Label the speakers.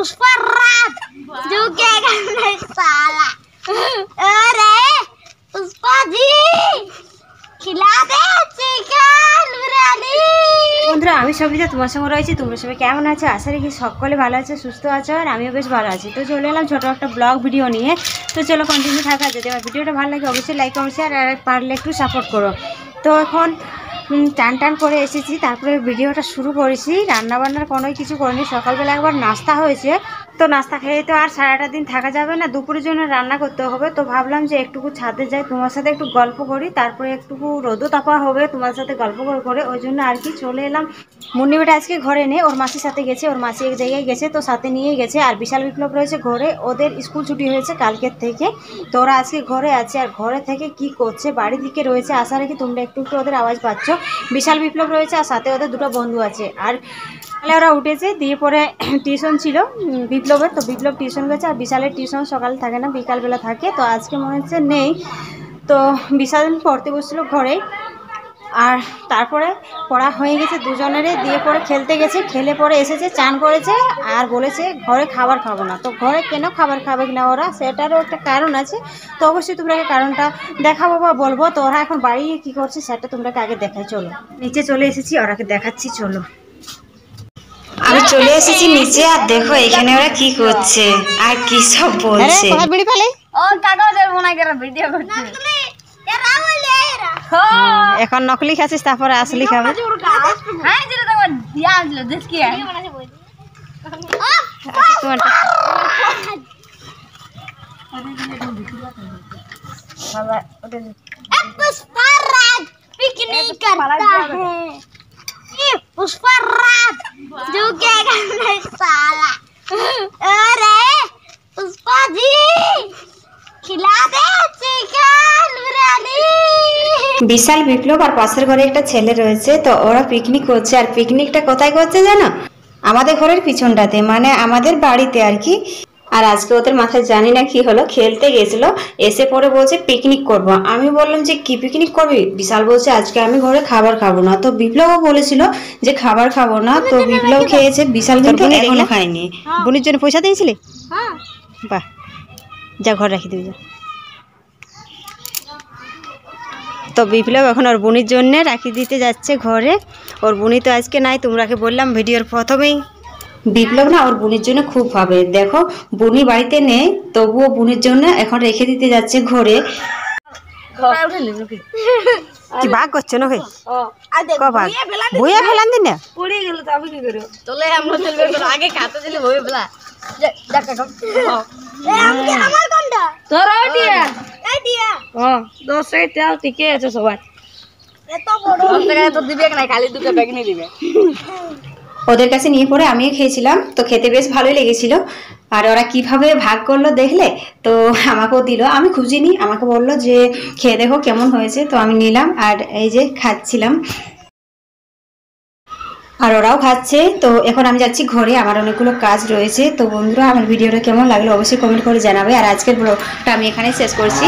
Speaker 1: पुष्पराज झुकेगा नहीं साला। अरे पुष्पा जी खिला दे चिकन बिरयानी। বন্ধুরা আমি সবিতা তোমার সঙ্গে রয়েছি। তোমরা সবাই কেমন আছো? আশা রাখি সকলে ভালো আছে, সুস্থ আছো, আর আমিও বেশ ভালো আছি। তো চলে এলাম ছোটো একটা ব্লগ ভিডিও নিয়ে। তো চলো কন্টিনিউ থাকা। যদি আমার ভিডিওটা ভালো লাগে অবশ্যই লাইক কমেন্ট শেয়ার আর পারলে একটু সাপোর্ট করো। তো এখন টান করে এসেছি, তারপরে ভিডিওটা শুরু করেছি। রান্নাবান্নার কোনো কিছু করিনি, সকালবেলা একবার নাস্তা হয়েছে। তো নাস্তা খেয়ে তো আর সারাটা দিন থাকা যাবে না, দুপুরের জন্য রান্না করতে হবে। তো ভাবলাম যে একটুকু ছাদে যাই, তোমার সাথে একটু গল্প করি, তারপরে একটুকু রোদও তাপা হবে তোমার সাথে গল্প করে ওই জন্য আর কি চলে এলাম। মুন্নিবেটা আজকে ঘরে নেই, ওর মাসির সাথে গেছে, ওর মাসি এক জায়গায় গেছে, তো সাথে নিয়েই গেছে। আর বিশাল বিপ্লব রয়েছে ঘরে, ওদের স্কুল ছুটি হয়েছে কালকের থেকে, তো ওরা আজকে ঘরে আছে। আর ঘরে থেকে কি করছে, বাড়ির দিকে রয়েছে, আশা রাখি তোমরা একটু একটু ওদের আওয়াজ পাচ্ছ। বিশাল বিপ্লব রয়েছে আর সাথে ওদের দুটো বন্ধু আছে। আর ওরা উঠেছে, দিয়ে পরে টিউশন ছিল বিপ্লবের, তো বিপ্লব টিউশন গেছে। আর বিশালের টিউশন সকালে থাকে না, বিকালবেলা থাকে, তো আজকে মনে হচ্ছে নেই। তো বিশাল পড়তে বসছিল ঘরে, আর তারপরে পড়া হয়ে গেছে দুজনেরই, দিয়ে পরে খেলতে গেছে, খেলে পরে এসেছে, চান করেছে আর বলেছে ঘরে খাবার খাবো না। তো ঘরে কেন খাবার খাবে না ওরা, সেটারও একটা কারণ আছে। তো অবশ্যই তোমরা কারণটা দেখাবো বা বলবো। তো ওরা এখন বাড়ি কী করছে সেটা তোমরা আগে দেখাই। চলো নিচে চলে এসেছি, ওরাকে দেখাচ্ছি। চলো আমি চলে এসেছি নিচে, আর দেখো এখানে ওরা কি করছে আর কি সব বলছে। এখন নকলি খাচ্ছিস, তারপরে আসলি খাবে। पुष्पराज झुकेगा नहीं साला। अरे पुष्पा जी खिला दे चिकन बिरयानी। বিশাল বিপ্লব আর পাশের ঘরে একটা ছেলে রয়েছে, তো ওরা পিকনিক করছে। আর পিকনিকটা কোথায় করছে জানো? আমাদের ঘরের পিছনটাতে, মানে আমাদের বাড়িতে আর কি। আর আজকে ওদের মাথায় জানি না কি হলো, খেলতে গেছিল, এসে পরে বলছে পিকনিক করব। আমি বললাম যে কি পিকনিক করবি? বিশাল বলছে আজকে আমি ঘরে খাবার খাবো না। তো বিপ্লবও বলেছিল যে খাবার খাবো না, তো বিপ্লব খেয়েছে, বিশাল কিন্তু এখনো খায়নি। বোনের জন্য পয়সা দিয়েছিলে? বাহ, যা ঘরে রাখি দিবি যা। তো বিপ্লব এখন ওর বোনের জন্য রাখি দিতে যাচ্ছে ঘরে। ওর বোনই তো আজকে নাই, তোমরাকে বললাম ভিডিওর প্রথমেই। বিপ্লব না ওর বোনের জন্য খুব ভাবে, দেখো বোনই বাড়িতে নেই, তবুও বোনের জন্য এখন রেখে দিতে যাচ্ছে ঘরে। কি ভাগ করছো না? বইয়া ফেলান দিন না পড়ে গেল, তো আমি কি করব? চলে আমরা চলবে আগে খাতে দিলে বই ফেলা দেখা কম। আমি আমার কোনটা তোর আইডিয়া আইডিয়া দোষ এইটাও ঠিকই আছে সবাই। এত বড় টাকা তো দিবে না, খালি দুটো ব্যাগ নিয়ে দিবে। ওদের কাছে নিয়ে পড়ে আমিও খেয়েছিলাম, তো খেতে বেশ ভালোই লেগেছিল। আর ওরা কিভাবে ভাগ করলো দেখলে, তো আমাকেও দিল, আমি খুঁজিনি, আমাকে বললো যে খেয়ে দেখো কেমন হয়েছে। তো আমি নিলাম আর এই যে খাচ্ছিলাম, আর ওরাও খাচ্ছে। তো এখন আমি যাচ্ছি ঘরে, আমার অনেকগুলো কাজ রয়েছে। তো বন্ধুরা আমার ভিডিওটা কেমন লাগলো অবশ্যই কমেন্ট করে জানাবে। আর আজকের ব্লগটা আমি এখানে শেষ করছি।